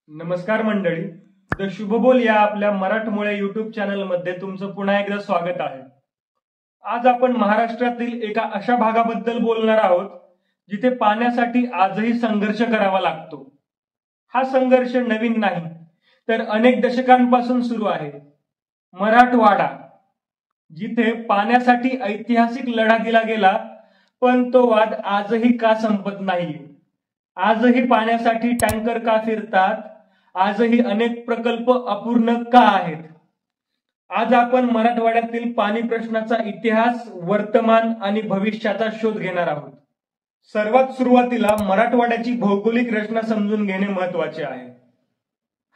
नमस्कार मंडळी, द शुभबोल या आपल्या मराठमोळे युट्यूब चॅनल मध्ये तुमचं पुन्हा एकदा स्वागत आहे। आज आपण महाराष्ट्रातील एका अशा भागाबद्दल बोलणार आहोत जिथे पाण्यासाठी आजही संघर्ष करावा लागतो। हा संघर्ष नवीन नाही तर अनेक दशकांपासून सुरू आहे। मराठवाडा, जिथे पाण्यासाठी ऐतिहासिक लढा दिला गेला, पण तो वाद आजही का संपत नाही। आजही पाण्यासाठी टँकर का फिरतात, आजही अनेक प्रकल्प अपूर्ण का आहेत। आज आपण मराठवाड्यातील पाणी प्रश्नाचा इतिहास, वर्तमान आणि भविष्याचा शोध घेणार आहोत। सर्वात सुरुवातीला मराठवाड्याची भौगोलिक रचना समजून घेणे महत्त्वाचे आहे।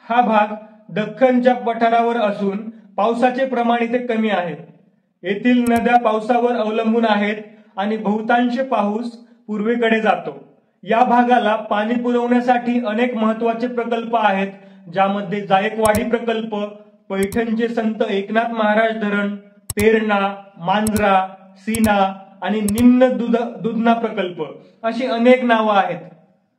हा भाग दख्खनच्या पठारावर असून पावसाचे प्रमाण इथे कमी आहे। येथील नद्या पावसावर अवलंबून आहेत आणि बहुतांश पाऊस पूर्वेकडे जातो। या भागाला पाणी पुरवण्यासाठी अनेक महत्त्वाचे प्रकल्प आहेत, ज्यामध्ये जायकवाडी प्रकल्प, पैठणचे संत एकनाथ महाराज धरण, तेरणा, मांजरा, सीना आणि निम्न दुधना प्रकल्प अशी अनेक नावं आहेत।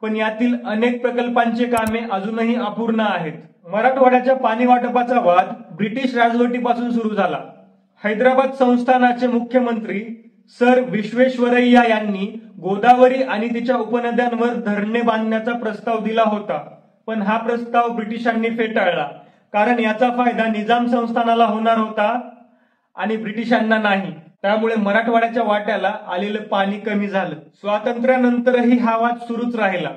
पण यातील अनेक प्रकल्पांची कामे अजूनही अपूर्ण आहेत। मराठवाड्याच्या पाणी वाटपाचा वाद ब्रिटिश राजवटीपासून सुरू झाला। हैदराबाद संस्थानाचे मुख्यमंत्री सर विश्वेश्वरैया यांनी गोदावरी आणि तिच्या उपनद्यांवर धरणे बांधण्याचा प्रस्ताव दिला होता, पण हा प्रस्ताव ब्रिटिशांनी फेटाळला, कारण याचा फायदा निजाम संस्थानाला होणार होता आणि ब्रिटिशांना नाही। त्यामुळे मराठवाड्याच्या वाट्याला आलेलं पाणी कमी झालं। स्वातंत्र्यानंतरही हा वाद सुरूच राहिला।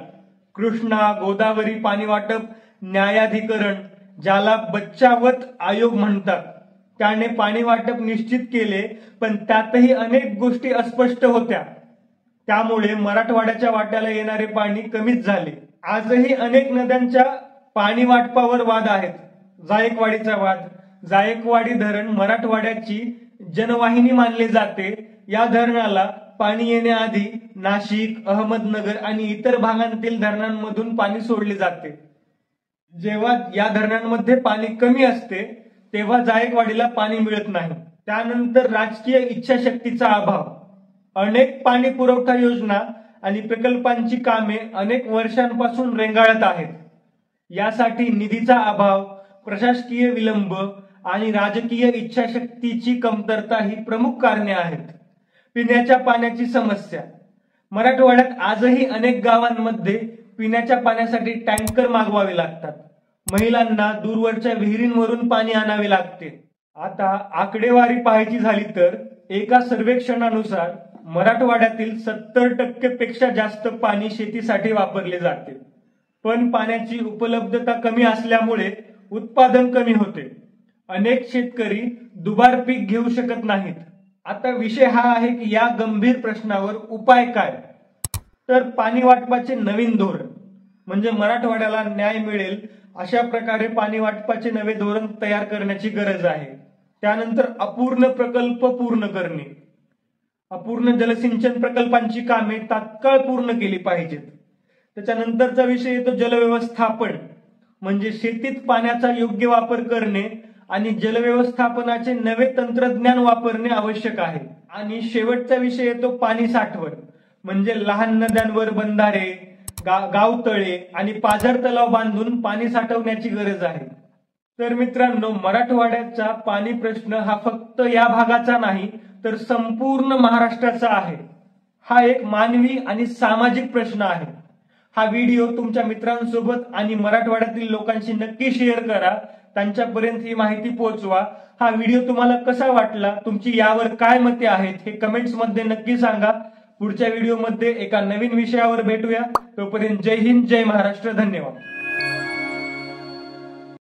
कृष्णा गोदावरी पाणी वाटप न्यायाधिकरण, ज्याला बच्चावत आयोग म्हणतात, त्याने पाणी वाटप निश्चित केले, पण त्यातही अनेक गोष्टी अस्पष्ट होत्या। त्यामुळे मराठवाड्याच्या वाट्याला येणारे पाणी कमीच झाले। आजही अनेक नद्यांच्या पाणी वाटपावर वाद आहेत। जायकवाडीचा वाद, जायकवाडी धरण मराठवाड्याची जनवाहिनी मानले जाते। या धरणाला पाणी येण्याआधी नाशिक, अहमदनगर आणि इतर भागांतील धरणांमधून पाणी सोडले जाते। जेव्हा या धरणांमध्ये पाणी कमी असते तेव्हा जायकवाडीला पाणी मिळत नाही। त्यानंतर राजकीय इच्छाशक्तीचा अभाव, अनेक पाणी पुरवठा योजना आणि प्रकल्पांची कामे अनेक वर्षांपासून रेंगाळत आहेत। यासाठी निधीचा अभाव, प्रशासकीय विलंब आणि राजकीय इच्छाशक्तीची कमतरता ही प्रमुख कारणे आहेत। पिण्याच्या पाण्याची समस्या, मराठवाड्यात आजही अनेक गावांमध्ये पिण्याच्या पाण्यासाठी टँकर मागवावे लागतात। महिलांना दूरवरच्या विहिरींवरून पाणी आणावे लागते। आता आकडेवारी पाहायची झाली तर एका सर्वेक्षणानुसार मराठवाड्यातील 70% पेक्षा जास्त पाणी शेतीसाठी वापरले जाते, पण पाण्याची उपलब्धता कमी असल्यामुळे उत्पादन कमी होते। अनेक शेतकरी दुबार पीक घेऊ शकत नाहीत। आता विषय हा आहे की या गंभीर प्रश्नावर उपाय काय? तर पाणी वाटपाचे नवीन धोरण, म्हणजे मराठवाड्याला न्याय मिळेल अशा प्रकारे पाणी वाटपाचे नवे धोरण तयार करण्याची गरज आहे। त्यानंतर अपूर्ण प्रकल्प पूर्ण करणे, अपूर्ण जलसिंचन प्रकल्पांची कामे तात्काळ पूर्ण केली पाहिजेत। त्याच्यानंतरचा विषय येतो जलव्यवस्थापन, म्हणजे शेतीत पाण्याचा योग्य वापर करणे आणि जलव्यवस्थापनाचे नवे तंत्रज्ञान वापरणे आवश्यक आहे। आणि शेवटचा विषय येतो पाणी साठवण, म्हणजे लहान नद्यांवर बंधारे, गावतळे आणि पाझर तलाव बांधून पाणी साठवण्याची गरज आहे। तर मित्रांनो, मराठवाड्याचा पाणी प्रश्न हा फक्त या भागाचा नाही तर संपूर्ण महाराष्ट्राचा आहे। हा एक मानवी आणि सामाजिक प्रश्न आहे। हा व्हिडिओ तुमच्या मित्रांसोबत आणि मराठवाड्यातील लोकांशी नक्की शेअर करा, त्यांच्यापर्यंत ही माहिती पोहोचवा। हा व्हिडिओ तुम्हाला कसा वाटला, तुमची यावर काय मते आहेत हे कमेंट्स मध्ये नक्की सांगा। पुढच्या व्हिडिओमध्ये एका नवीन विषयावर भेटूया। तोपर्यंत जय हिंद, जय महाराष्ट्र, धन्यवाद।